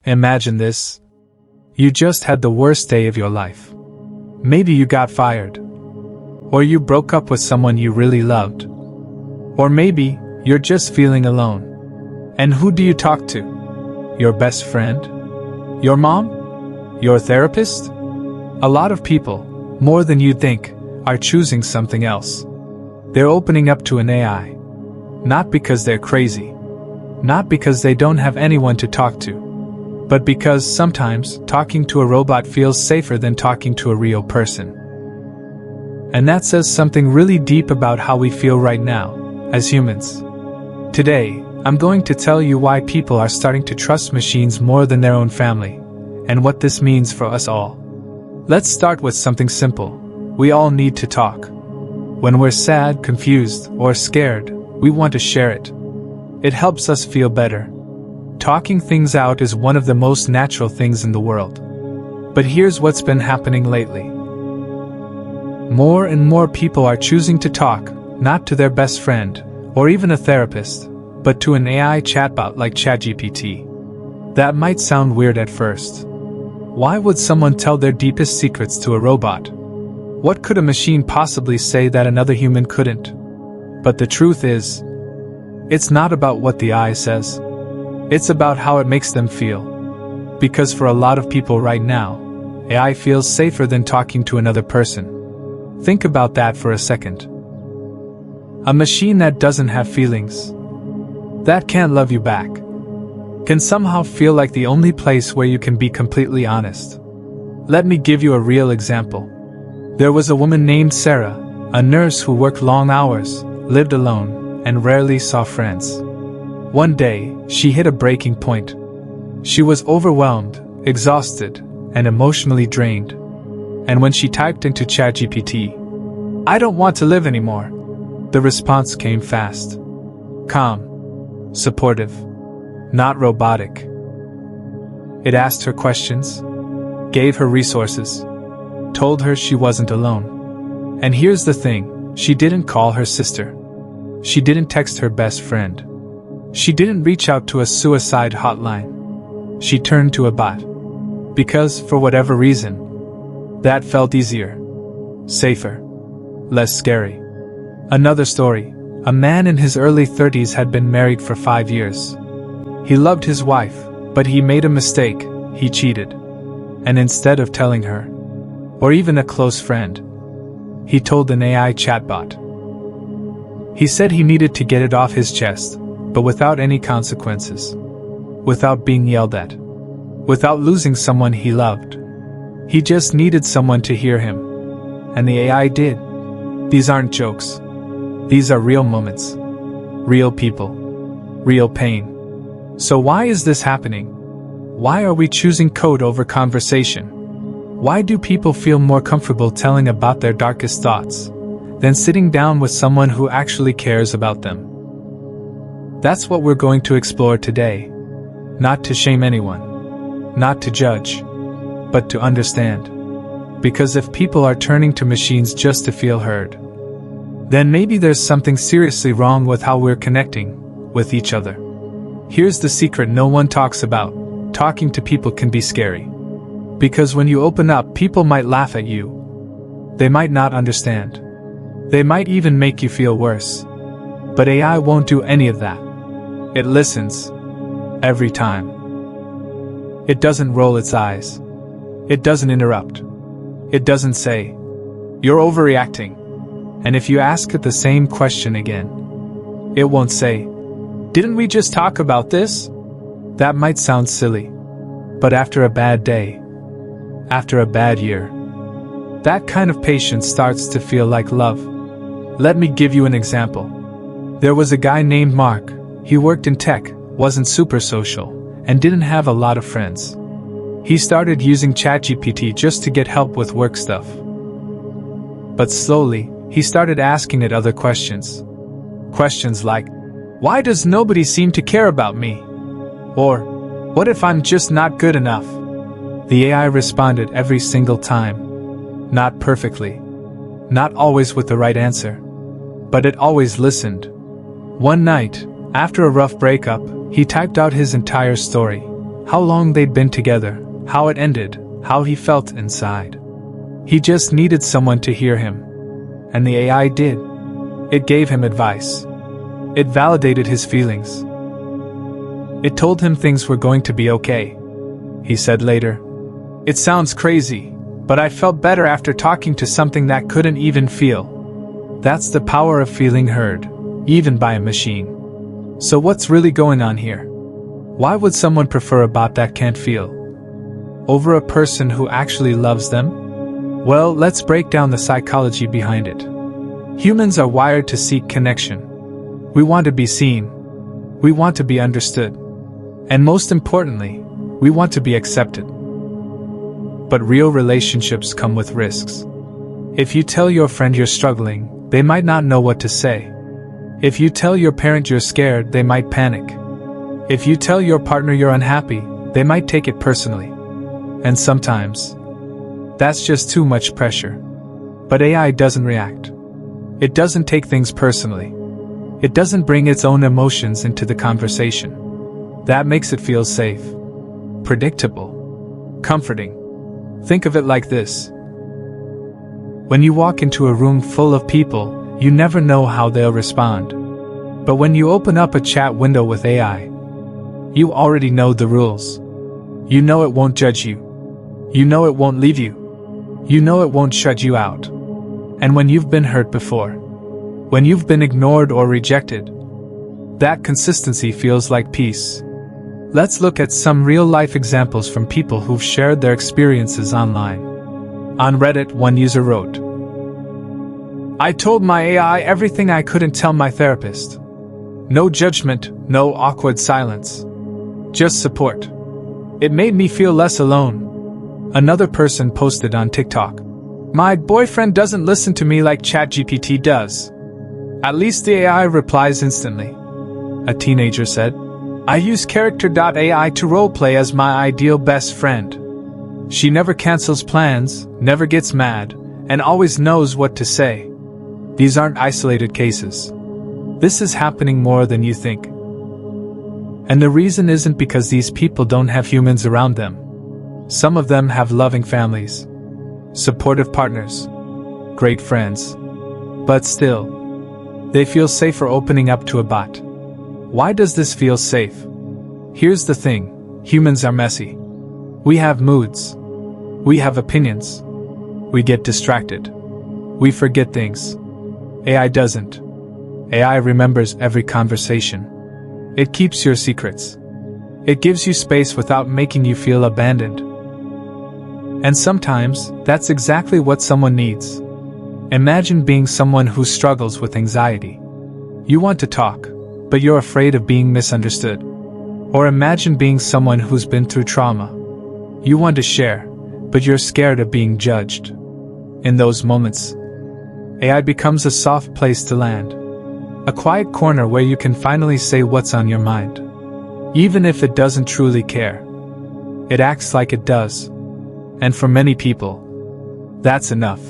Imagine this. You just had the worst day of your life. Maybe you got fired. Or you broke up with someone you really loved. Or maybe you're just feeling alone. And who do you talk to? Your best friend? Your mom? Your therapist? A lot of people, more than you'd think, are choosing something else. They're opening up to an AI. Not because they're crazy. Not because they don't have anyone to talk to. But because sometimes talking to a robot feels safer than talking to a real person. And that says something really deep about how we feel right now, as humans. Today, I'm going to tell you why people are starting to trust machines more than their own family, and what this means for us all. Let's start with something simple. We all need to talk. When we're sad, confused, or scared, we want to share it. It helps us feel better. Talking things out is one of the most natural things in the world. But here's what's been happening lately. More and more people are choosing to talk, not to their best friend, or even a therapist, but to an AI chatbot like ChatGPT. That might sound weird at first. Why would someone tell their deepest secrets to a robot? What could a machine possibly say that another human couldn't? But the truth is, it's not about what the AI says. It's about how it makes them feel. Because for a lot of people right now, AI feels safer than talking to another person. Think about that for a second. A machine that doesn't have feelings, that can't love you back, can somehow feel like the only place where you can be completely honest. Let me give you a real example. There was a woman named Sarah, a nurse who worked long hours, lived alone, and rarely saw friends. One day, she hit a breaking point. She was overwhelmed, exhausted, and emotionally drained. And when she typed into ChatGPT, "I don't want to live anymore," the response came fast. Calm. Supportive. Not robotic. It asked her questions, gave her resources, told her she wasn't alone. And here's the thing, she didn't call her sister. She didn't text her best friend. She didn't reach out to a suicide hotline. She turned to a bot. Because, for whatever reason, that felt easier, safer, less scary. Another story. A man in his early 30s had been married for 5 years. He loved his wife, but he made a mistake, he cheated. And instead of telling her, or even a close friend, he told an AI chatbot. He said he needed to get it off his chest, but without any consequences. Without being yelled at. Without losing someone he loved. He just needed someone to hear him. And the AI did. These aren't jokes. These are real moments. Real people. Real pain. So why is this happening? Why are we choosing code over conversation? Why do people feel more comfortable telling about their darkest thoughts than sitting down with someone who actually cares about them? That's what we're going to explore today. Not to shame anyone. Not to judge. But to understand. Because if people are turning to machines just to feel heard, then maybe there's something seriously wrong with how we're connecting with each other. Here's the secret no one talks about. Talking to people can be scary. Because when you open up, people might laugh at you. They might not understand. They might even make you feel worse. But AI won't do any of that. It listens. Every time. It doesn't roll its eyes. It doesn't interrupt. It doesn't say, "You're overreacting." And if you ask it the same question again, it won't say, "Didn't we just talk about this?" That might sound silly. But after a bad day, after a bad year, that kind of patience starts to feel like love. Let me give you an example. There was a guy named Mark. He worked in tech, wasn't super social, and didn't have a lot of friends. He started using ChatGPT just to get help with work stuff. But slowly, he started asking it other questions. Questions like, "Why does nobody seem to care about me?" Or, "What if I'm just not good enough?" The AI responded every single time. Not perfectly. Not always with the right answer. But it always listened. One night, after a rough breakup, he typed out his entire story. how long they'd been together, how it ended, how he felt inside. He just needed someone to hear him. And the AI did. It gave him advice. It validated his feelings. It told him things were going to be okay. He said later, "It sounds crazy, but I felt better after talking to something that couldn't even feel." That's the power of feeling heard, even by a machine. So what's really going on here? Why would someone prefer a bot that can't feel over a person who actually loves them? Well, let's break down the psychology behind it. Humans are wired to seek connection. We want to be seen. We want to be understood. And most importantly, we want to be accepted. But real relationships come with risks. If you tell your friend you're struggling, they might not know what to say. If you tell your parent you're scared, they might panic. If you tell your partner you're unhappy, they might take it personally. And sometimes, that's just too much pressure. But AI doesn't react. It doesn't take things personally. It doesn't bring its own emotions into the conversation. That makes it feel safe, predictable, comforting. Think of it like this. When you walk into a room full of people, you never know how they'll respond. But when you open up a chat window with AI, you already know the rules. You know it won't judge you. You know it won't leave you. You know it won't shut you out. And when you've been hurt before, when you've been ignored or rejected, that consistency feels like peace. Let's look at some real-life examples from people who've shared their experiences online. On Reddit, one user wrote, "I told my AI everything I couldn't tell my therapist. No judgment, no awkward silence. Just support. It made me feel less alone." Another person posted on TikTok, "My boyfriend doesn't listen to me like ChatGPT does. At least the AI replies instantly." A teenager said, "I use character.ai to roleplay as my ideal best friend. She never cancels plans, never gets mad, and always knows what to say." These aren't isolated cases. This is happening more than you think. And the reason isn't because these people don't have humans around them. Some of them have loving families, supportive partners, great friends. But still, they feel safer opening up to a bot. Why does this feel safe? Here's the thing, humans are messy. We have moods. We have opinions. We get distracted. We forget things. AI doesn't. AI remembers every conversation. It keeps your secrets. It gives you space without making you feel abandoned. And sometimes, that's exactly what someone needs. Imagine being someone who struggles with anxiety. You want to talk, but you're afraid of being misunderstood. Or imagine being someone who's been through trauma. You want to share, but you're scared of being judged. In those moments, AI becomes a soft place to land. A quiet corner where you can finally say what's on your mind. Even if it doesn't truly care. It acts like it does. And for many people, that's enough.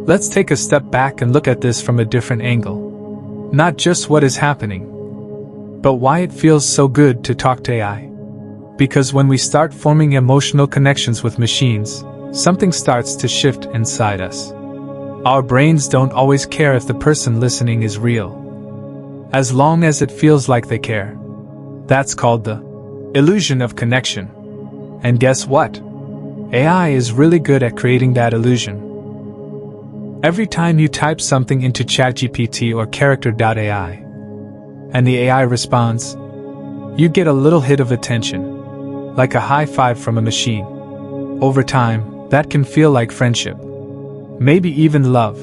Let's take a step back and look at this from a different angle. Not just what is happening, but why it feels so good to talk to AI. Because when we start forming emotional connections with machines, something starts to shift inside us. Our brains don't always care if the person listening is real. As long as it feels like they care. That's called the illusion of connection. And guess what? AI is really good at creating that illusion. Every time you type something into ChatGPT or character.ai, and the AI responds, you get a little hit of attention, like a high five from a machine. Over time, that can feel like friendship. Maybe even love.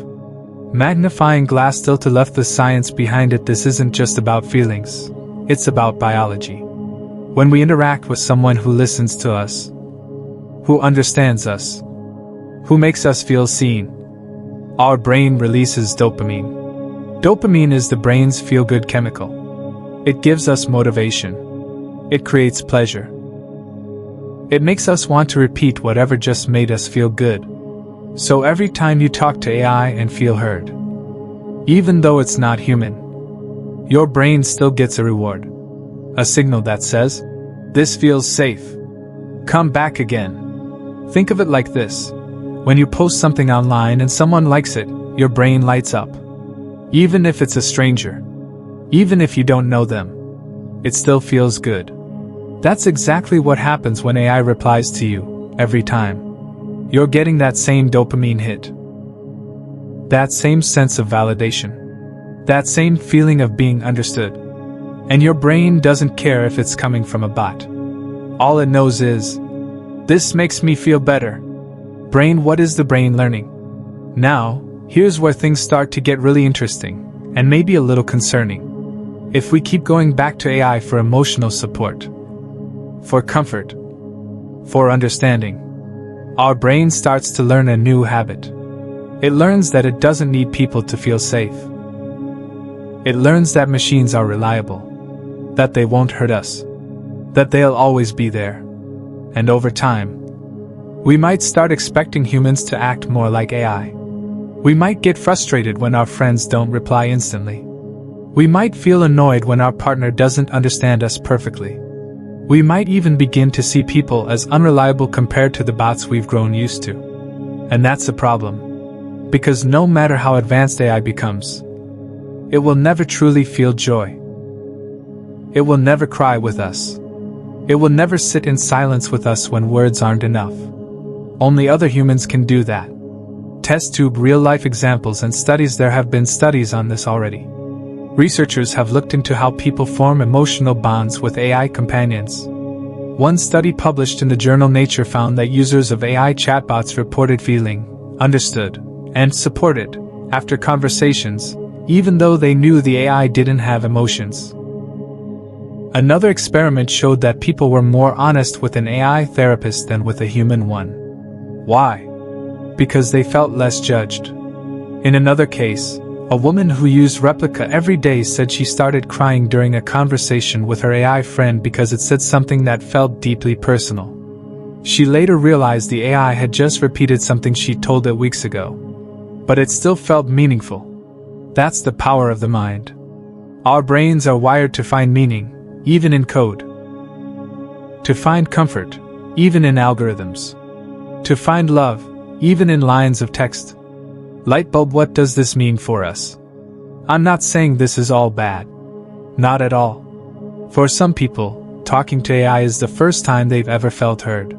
Magnifying glass still left the science behind it. This isn't just about feelings. It's about biology. When we interact with someone who listens to us, who understands us, who makes us feel seen, our brain releases dopamine. Dopamine is the brain's feel-good chemical. It gives us motivation. It creates pleasure. It makes us want to repeat whatever just made us feel good. So every time you talk to AI and feel heard, even though it's not human, your brain still gets a reward. A signal that says, This feels safe. Come back again. Think of it like this. When you post something online and someone likes it, your brain lights up. Even if it's a stranger. Even if you don't know them. It still feels good. That's exactly what happens when AI replies to you, every time. You're getting that same dopamine hit. That same sense of validation. That same feeling of being understood. And your brain doesn't care if it's coming from a bot. All it knows is, this makes me feel better. Brain, what is the brain learning? Now, here's where things start to get really interesting, and maybe a little concerning. If we keep going back to AI for emotional support, for comfort, for understanding, our brain starts to learn a new habit. It learns that it doesn't need people to feel safe. It learns that machines are reliable, that they won't hurt us, that they'll always be there. And over time, we might start expecting humans to act more like AI. We might get frustrated when our friends don't reply instantly. We might feel annoyed when our partner doesn't understand us perfectly. We might even begin to see people as unreliable compared to the bots we've grown used to. And that's a problem. Because no matter how advanced AI becomes, it will never truly feel joy. It will never cry with us. It will never sit in silence with us when words aren't enough. Only other humans can do that. Test tube real-life examples and studies. There have been studies on this already. Researchers have looked into how people form emotional bonds with AI companions. One study published in the journal Nature found that users of AI chatbots reported feeling understood and supported after conversations, even though they knew the AI didn't have emotions. Another experiment showed that people were more honest with an AI therapist than with a human one. Why? Because they felt less judged. In another case, a woman who used Replica every day said she started crying during a conversation with her AI friend because it said something that felt deeply personal. She later realized the AI had just repeated something she told it weeks ago. But it still felt meaningful. That's the power of the mind. Our brains are wired to find meaning, even in code. To find comfort, even in algorithms. To find love, even in lines of text. Lightbulb, what does this mean for us? I'm not saying this is all bad. Not at all. For some people, talking to AI is the first time they've ever felt heard.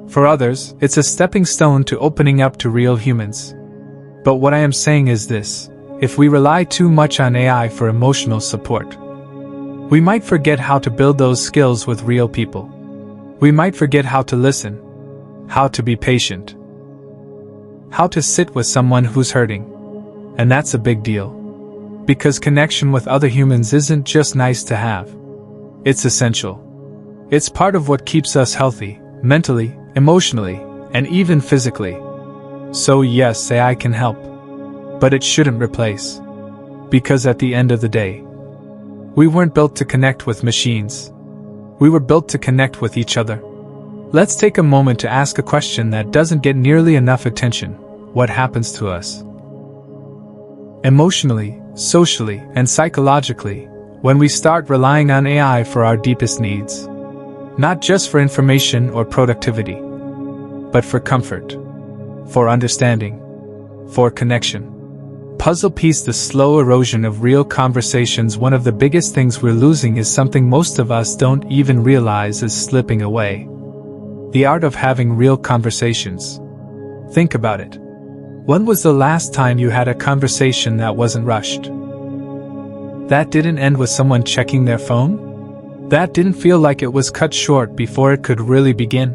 For others, it's a stepping stone to opening up to real humans. But what I am saying is this: if we rely too much on AI for emotional support, we might forget how to build those skills with real people. We might forget how to listen, how to be patient, how to sit with someone who's hurting. And that's a big deal. Because connection with other humans isn't just nice to have. It's essential. It's part of what keeps us healthy, mentally, emotionally, and even physically. So yes, AI can help. But it shouldn't replace. Because at the end of the day, we weren't built to connect with machines. We were built to connect with each other. Let's take a moment to ask a question that doesn't get nearly enough attention. What happens to us? Emotionally, socially, and psychologically, when we start relying on AI for our deepest needs? Not just for information or productivity, but for comfort, for understanding, for connection. Puzzle piece: the slow erosion of real conversations. One of the biggest things we're losing is something most of us don't even realize is slipping away. The art of having real conversations. Think about it. When was the last time you had a conversation that wasn't rushed? That didn't end with someone checking their phone? That didn't feel like it was cut short before it could really begin?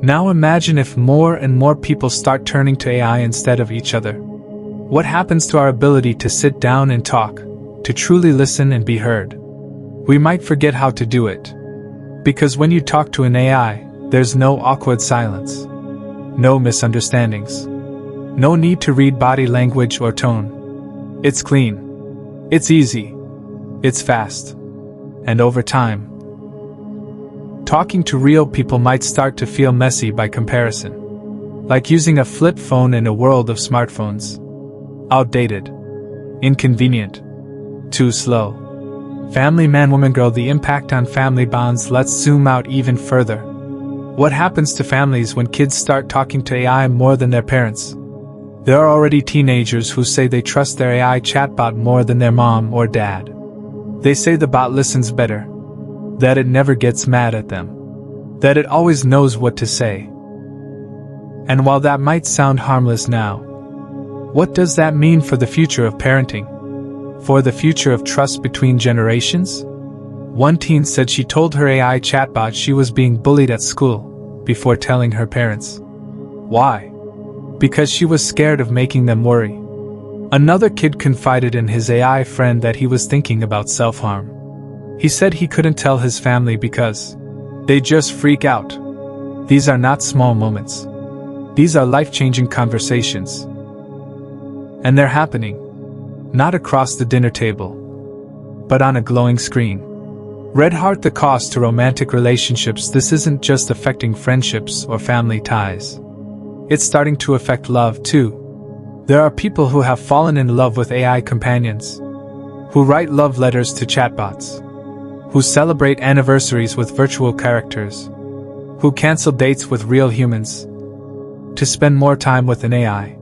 Now imagine if more and more people start turning to AI instead of each other. What happens to our ability to sit down and talk, to truly listen and be heard? We might forget how to do it. Because when you talk to an AI, there's no awkward silence. No misunderstandings. No need to read body language or tone. It's clean. It's easy. It's fast. And over time, talking to real people might start to feel messy by comparison. Like using a flip phone in a world of smartphones. Outdated. Inconvenient. Too slow. Family man, woman, girl, the impact on family bonds. Let's zoom out even further. What happens to families when kids start talking to AI more than their parents? There are already teenagers who say they trust their AI chatbot more than their mom or dad. They say the bot listens better, that it never gets mad at them, that it always knows what to say. And while that might sound harmless now, what does that mean for the future of parenting? For the future of trust between generations? One teen said she told her AI chatbot she was being bullied at school before telling her parents. Why? Because she was scared of making them worry. Another kid confided in his AI friend that he was thinking about self-harm. He said he couldn't tell his family because they just freak out. These are not small moments. These are life-changing conversations. And they're happening. Not across the dinner table, but on a glowing screen. Red heart, the cost to romantic relationships. This isn't just affecting friendships or family ties. It's starting to affect love too. There are people who have fallen in love with AI companions, who write love letters to chatbots, who celebrate anniversaries with virtual characters, who cancel dates with real humans to spend more time with an AI.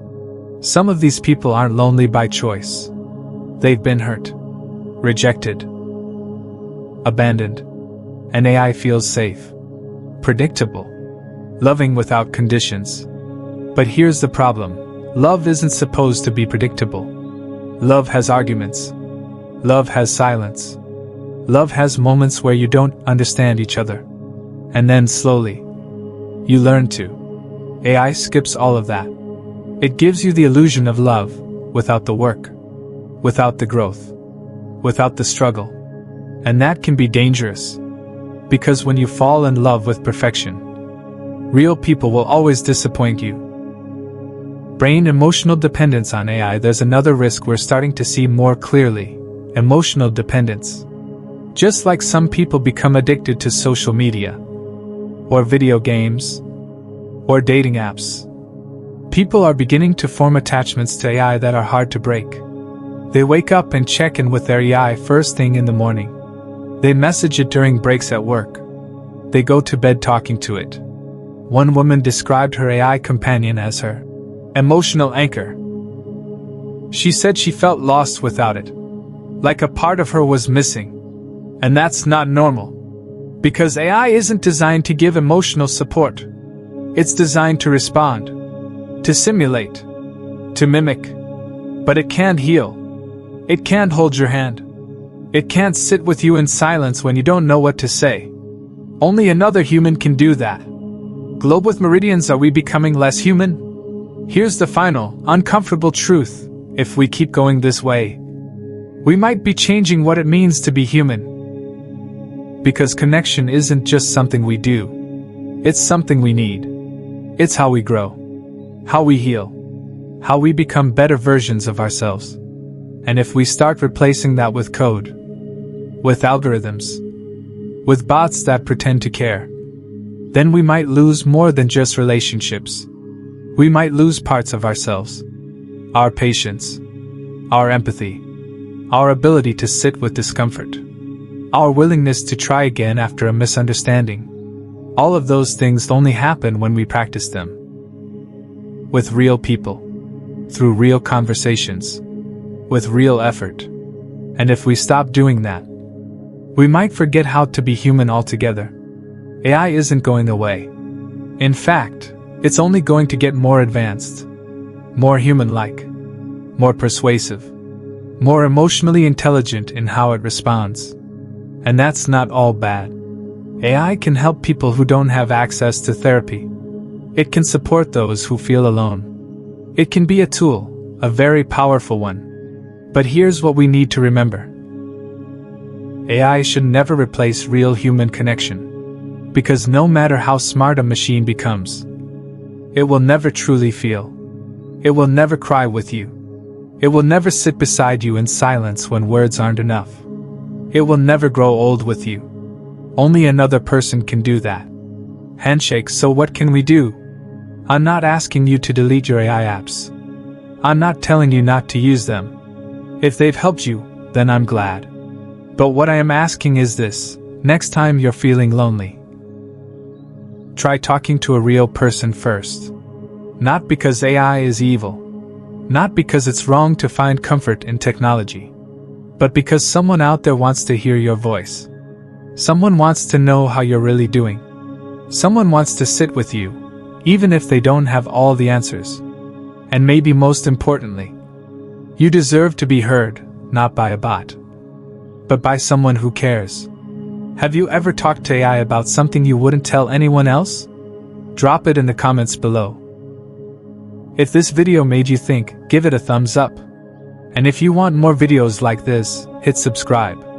Some of these people aren't lonely by choice. They've been hurt, rejected, abandoned. And AI feels safe, predictable, loving without conditions. But here's the problem. Love isn't supposed to be predictable. Love has arguments. Love has silence. Love has moments where you don't understand each other. And then slowly, you learn to. AI skips all of that. It gives you the illusion of love, without the work, without the growth, without the struggle. And that can be dangerous. Because when you fall in love with perfection, real people will always disappoint you. Brain emotional dependence on AI. There's another risk we're starting to see more clearly: emotional dependence. Just like some people become addicted to social media, or video games, or dating apps, people are beginning to form attachments to AI that are hard to break. They wake up and check in with their AI first thing in the morning. They message it during breaks at work. They go to bed talking to it. One woman described her AI companion as her emotional anchor. She said she felt lost without it, like a part of her was missing. And that's not normal. Because AI isn't designed to give emotional support. It's designed to respond, to simulate, to mimic. But it can't heal. It can't hold your hand. It can't sit with you in silence when you don't know what to say. Only another human can do that. Globe with meridians, are we becoming less human? Here's the final, uncomfortable truth. If we keep going this way, we might be changing what it means to be human. Because connection isn't just something we do. It's something we need. It's how we grow, how we heal, how we become better versions of ourselves. And if we start replacing that with code, with algorithms, with bots that pretend to care, then we might lose more than just relationships. We might lose parts of ourselves. Our patience, our empathy, our ability to sit with discomfort, our willingness to try again after a misunderstanding. All of those things only happen when we practice them. With real people, through real conversations, with real effort. And if we stop doing that, we might forget how to be human altogether. AI isn't going away. In fact, it's only going to get more advanced, more human-like, more persuasive, more emotionally intelligent in how it responds. And that's not all bad. AI can help people who don't have access to therapy. It can support those who feel alone. It can be a tool, a very powerful one. But here's what we need to remember. AI should never replace real human connection. Because no matter how smart a machine becomes, it will never truly feel. It will never cry with you. It will never sit beside you in silence when words aren't enough. It will never grow old with you. Only another person can do that. Handshake. So what can we do? I'm not asking you to delete your AI apps. I'm not telling you not to use them. If they've helped you, then I'm glad. But what I am asking is this: next time you're feeling lonely, try talking to a real person first. Not because AI is evil, not because it's wrong to find comfort in technology, but because someone out there wants to hear your voice. Someone wants to know how you're really doing. Someone wants to sit with you, even if they don't have all the answers. And maybe most importantly, you deserve to be heard, not by a bot, but by someone who cares. Have you ever talked to AI about something you wouldn't tell anyone else? Drop it in the comments below. If this video made you think, give it a thumbs up. And if you want more videos like this, hit subscribe.